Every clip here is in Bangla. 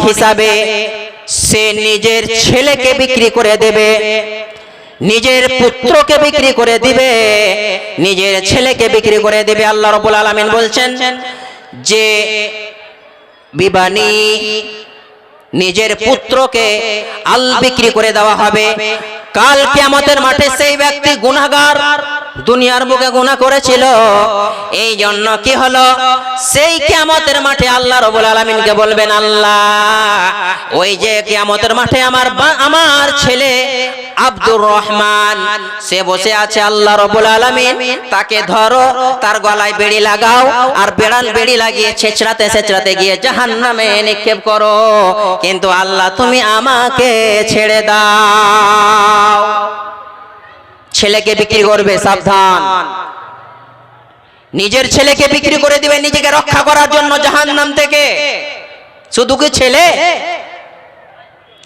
হিসাবে সে নিজের ছেলেকে বিক্রি করে দেবে, নিজের পুত্রকে বিক্রি করে দিবে, নিজের ছেলেকে বিক্রি করে দিবে। আল্লাহ রাব্বুল আলামিন বলছেন যে বিবানি নিজের পুত্রকে আল বিক্রি করে দেওয়া হবে। কাল কিয়ামতের মাঠে সেই ব্যক্তি গুনাহগার, দুনিয়ার বুকে গুনাহ করেছিল, এই জন্য কি হলো, সেই কিয়ামতের মাঠে আল্লাহ রাব্বুল আলামিনকে বলবেন, আল্লাহ ওই যে কিয়ামতের মাঠে আমার ছেলে আব্দুর রহমান সে বসে আছে, আল্লাহ রাব্বুল আলামিন তাকে ধরো, তার গলায় বেড়ি লাগাও, আর বেড়ি লাগিয়ে ছেঁচড়াতে ছেঁচড়াতে গিয়ে জাহান্নামে নিক্ষেপ করো, কিন্তু আল্লাহ তুমি আমাকে ছেড়ে দাও। ছেলেকে বিক্রি করবে, সাবধান। নিজের ছেলেকে বিক্রি করে দিবে নিজেকে রক্ষা করার জন্য জাহান্নাম থেকে। শুধু কি ছেলে?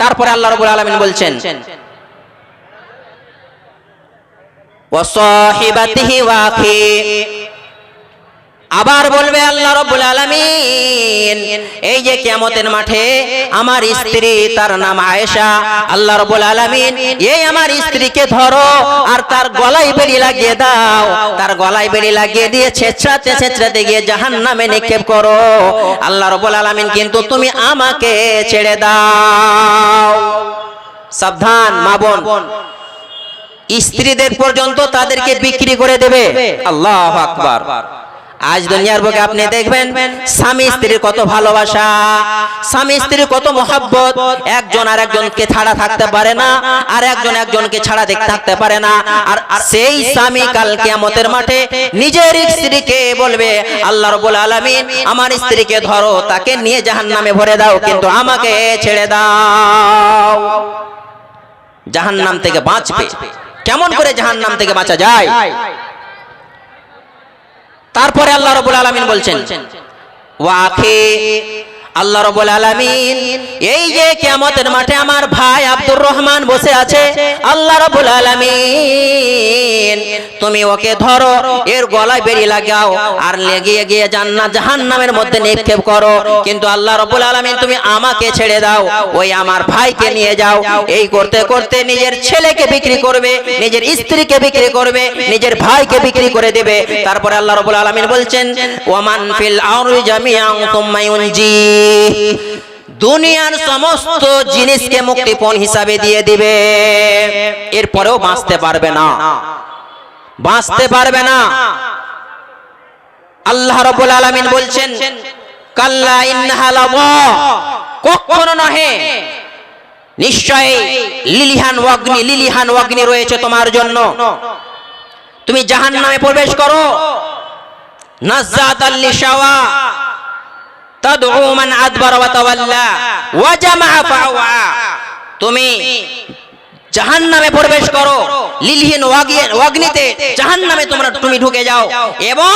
তারপরে আল্লাহ রাব্বুল আলামিন বলছেন ওয়াসাহিবাতিহি ওয়াখি, আবার বলবে আল্লাহ রাব্বুল আলামিন এই যে কিয়ামতের মাঠে আমার স্ত্রী, তার নাম আয়েশা, আল্লাহ রাব্বুল আলামিন এই আমার স্ত্রীকে ধরো আর তার গলায় বেড়ি লাগিয়ে দাও, তার গলায় বেড়ি লাগিয়ে দিয়ে ছেঁচড়াতে ছেঁচড়াতে গিয়ে জাহান্নামে নিক্ষেপ করো, আল্লাহ রাব্বুল আলামিন কিন্তু তুমি আমাকে ছেড়ে দাও। সাবধান মা বোন, স্ত্রীদের পর্যন্ত তাদেরকে বিক্রি করে দেবে। আল্লাহু আকবার। আজ দুনিয়ার বুকে আপনি দেখবেন স্বামী স্ত্রীর কত ভালোবাসা, স্বামী স্ত্রীর কত মহব্বত, একজন আর একজনকে ছাড়া থাকতে পারে না, আর একজন একজনকে ছাড়া থাকতে পারে না। আর সেই স্বামী কাল কিয়ামতের মাঠে নিজের স্ত্রীকে বলবে, আল্লাহ রাব্বুল আলামিন আমার স্ত্রীকে ধরো, তাকে নিয়ে জাহান্নামে ভরে দাও, কিন্তু আমাকে ছেড়ে দাও। জাহান্নাম থেকে বাঁচবে। কেমন করে জাহান্নাম থেকে বাঁচা যায়? তারপরে আল্লাহ রাব্বুল আলামিন বলছেন ওয়াখি, আল্লাহ রাব্বুল আলামিন এই যে কিয়ামতের মাঠে আমার ভাই আব্দুর রহমান বসে আছে, আল্লাহ রাব্বুল আলামিন তুমি ওকে ধরো, এর গলায় বেড়ি লাগাও আর লেগিয়ে গিয়ে জাহান্নামের মধ্যে নিক্ষেপ করো, কিন্তু আল্লাহ রাব্বুল আলামিন তুমি আমাকে ছেড়ে দাও, ওই আমার ভাইকে নিয়ে যাও। এই করতে করতে নিজের ছেলেকে বিক্রি করবে, নিজের স্ত্রীকে বিক্রি করবে, নিজের ভাইকে বিক্রি করে দেবে। তারপরে আল্লাহ রাব্বুল আলামিন বলছেন ওয়ামান ফিল আরদি জামিআন সুম্মা ইউনজি, দুনিয়ার সমস্ত জিনিসকে মুক্তিপণ হিসাবে দিয়ে দিবে, এরপরেও বাঁচতে পারবে না, বাঁচতে পারবে না। আল্লাহ রাব্বুল আলামিন বলছেন কাল্লা ইন্নাহা লাযা, কখনো নহে, নিশ্চয়ই লিলিহান অগ্নি রয়েছে তোমার জন্য, তুমি জাহান্নামে প্রবেশ করো। নাযাতাল লিশাওয়া তাদউ মান আদবারা ওয়া তাওয়াল্লা ওয়া জামাআ ফাআওয়া, তুমি জাহান্নামে প্রবেশ করো, লিলহীন অগ্নিতে জাহান্নামে তুমি ঢুকে যাও, এবং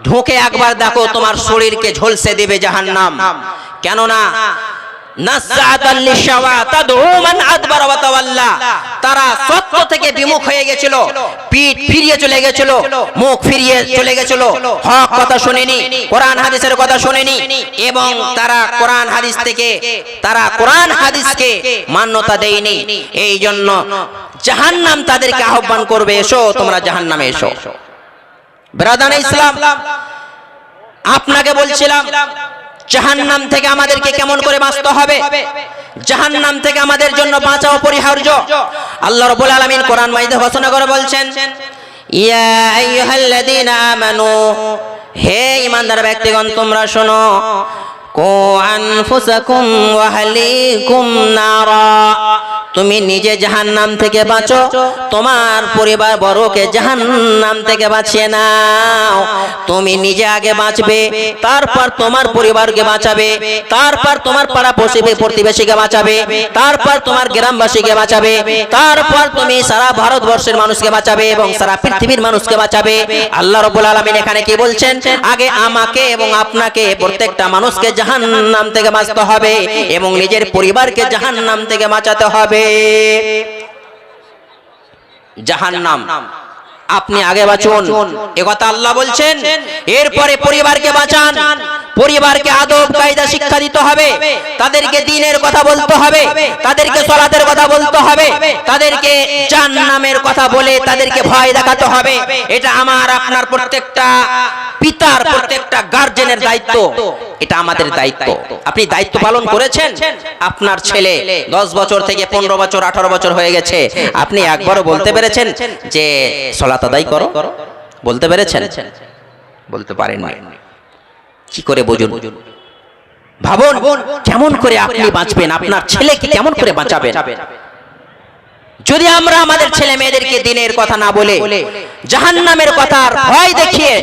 ঢুকে একবার দেখো তোমার শরীরকে ঝলসে দিবে জাহান্নাম। কেননা নাযাতাল লিশাওয়া তাদউ মান আদবারা ওয়া তাওয়াল্লা, তারা সত্য থেকে বিমুখ হয়ে গিয়েছিল, পিঠ ফিরিয়ে চলে গিয়েছিল, মুখ ফিরিয়ে চলে গিয়েছিল, হক কথা শুনেনি, কোরআন হাদিসের কথা শুনেনি, এবং তারা কোরআন হাদিসকে মান্যতা দেয়নি। এই জন্য জাহান্নাম তাদেরকে আহ্বান করবে, এসো তোমরা জাহান্নামে এসো। ব্রাদার ইসলাম, আপনাকে বলছিলাম জাহান্নাম থেকে আমাদেরকে কেমন করে বাঁচতে হবে, জাহান্নাম থেকে আমাদের জন্য বাঁচা অপরিহার্য। আল্লাহ রাব্বুল আলামিন কোরআন মাজিদে ঘোষণা করে বলছেন ইয়া আইয়ুহাল্লাযীনা আমানু, হে ঈমানদার ব্যক্তিগণ তোমরা শোনো, কু আনফুসাকুম ওয়া আহলিকুম নারা, তুমি নিজে জাহান্নাম থেকে বাঁচো, তোমার পরিবার বড়কে জাহান্নাম থেকে বাঁচিয়ে নাও। তুমি নিজে আগে বাঁচবে, তারপর তোমার পরিবারকে বাঁচাবে, তারপর তোমার পাড়া প্রতিবেশীকে বাঁচাবে, তারপর তোমার গ্রামবাসীকে বাঁচাবে, তারপর তুমি সারা ভারতবর্ষের মানুষকে বাঁচাবে এবং সারা পৃথিবীর মানুষকে বাঁচাবে। আল্লাহ রাব্বুল আলামিন এখানে কি বলছেন, আগে আমাকে এবং আপনাকে প্রত্যেকটা মানুষকে জাহান্নাম থেকে বাঁচতে হবে এবং নিজের পরিবারকে জাহান্নাম থেকে বাঁচাতে হবে। জাহান্নাম আপনি আগে বাঁচুন, একথা আল্লাহ বলছেন। এরপরে পরিবারকে বাঁচান, পরিবারকে আদব কায়দা শিক্ষা দিতে হবে, তাদেরকে দ্বীনের কথা বলতে হবে, তাদেরকে সালাতের কথা বলতে হবে, তাদেরকে জাহান্নামের কথা বলে তাদেরকে ভয় দেখাতে হবে। এটা আমার আপনার প্রত্যেকটা পিতার, প্রত্যেকটা গার্জেনের দায়িত্ব, এটা আমাদের দায়িত্ব। আপনি দায়িত্ব পালন করেছেন? আপনার ছেলে 10 বছর থেকে 15 বছর 18 বছর হয়ে গেছে, আপনি একবারও বলতে পেরেছেন যে সালাত আদায় করো? বলতে পেরেছেন? বলতে পারেন না। কি করে বুঝুন? ভাবুন কেমন করে আপনি বাঁচবেন, আপনার ছেলেকে কেমন করে বাঁচাবেন? যদি আমরা আমাদের ছেলে মেয়েদেরকে দ্বীনের কথা না বলে জাহান্নামের কথার ভয় দেখিয়ে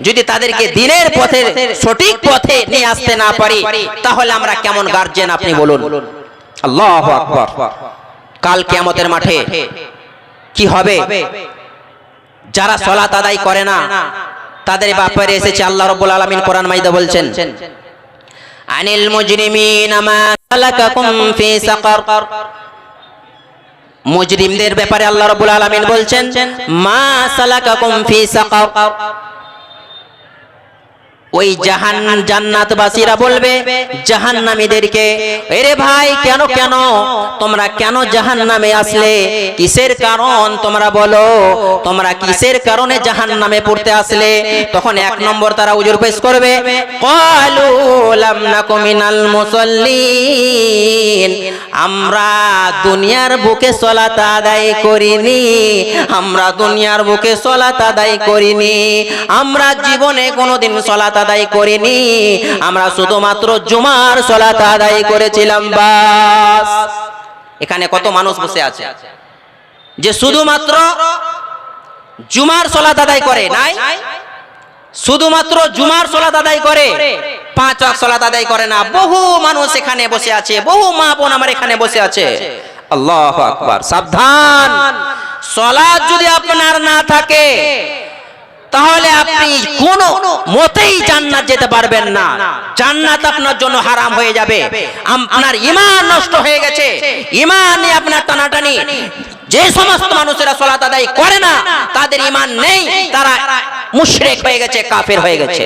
যদি তাদেরকে দ্বীনের পথে, সঠিক পথে নিয়ে আসতে না পারি, তাহলে আমরা কেমন গার্জিয়ান আপনি বলুন? আল্লাহু আকবার। কাল কিয়ামতের মাঠে কি হবে? যারা সালাত আদায় করে না তাদের ব্যাপারে এসেছে আল্লাহ রাব্বুল আলামিন কোরআন মাইদা বলছেন, আনিল মুজরিমিনা মা সালাকাকুম ফি সাকার। মুজরিমদের ব্যাপারে আল্লাহ রাব্বুল আলামিন বলছেন, মা সালাকাকুম ফি সাকার। ওই জান্নাতবাসীরা বলবে জাহান্নামীদেরকে, আরে ভাই কেন কেন তোমরা কেন জাহান্নামে আসলে? কিসের কারণ তোমরা বলো, তোমরা কিসের কারণে জাহান্নামে পড়তে আসলে? তখন এক নম্বর তারা উজর পেশ করবে, ক্বালু লাম নাকু মিনাল মুসাল্লিন, আমরা দুনিয়ার বুকে সালাত আদায় করিনি, আমরা দুনিয়ার বুকে সালাত আদায় করিনি, আমরা জীবনে কোনোদিন সালাত আদায় করিনি, আমরা শুধুমাত্র জুমার সালাত আদায় করেছিলাম বাস। এখানে কত মানুষ বসে আছে যে শুধুমাত্র জুমার সালাত আদায় করে? নাই, শুধুমাত্র জুমার সালাত আদায় করে, 5 ওয়াক্ত সালাত আদায় করে না। বহু মানুষ এখানে বসে আছে, বহু মা বোন আমার এখানে বসে আছে। আল্লাহু আকবার। সাবধান, সালাত যদি আপনার না থাকে তাহলে আপনি কোন মতেই জান্নাত যেতে পারবেন না। জান্নাত আপনার জন্য হারাম হয়ে যাবে। আপনার ঈমান নষ্ট হয়ে গেছে, ঈমান নিয়ে আপনার টানাটানি। যে সমস্ত মানুষেরা সালাত আদায় করে না তাদের ঈমান নেই, তারা মুশরিক হয়ে গেছে, কাফের হয়ে গেছে।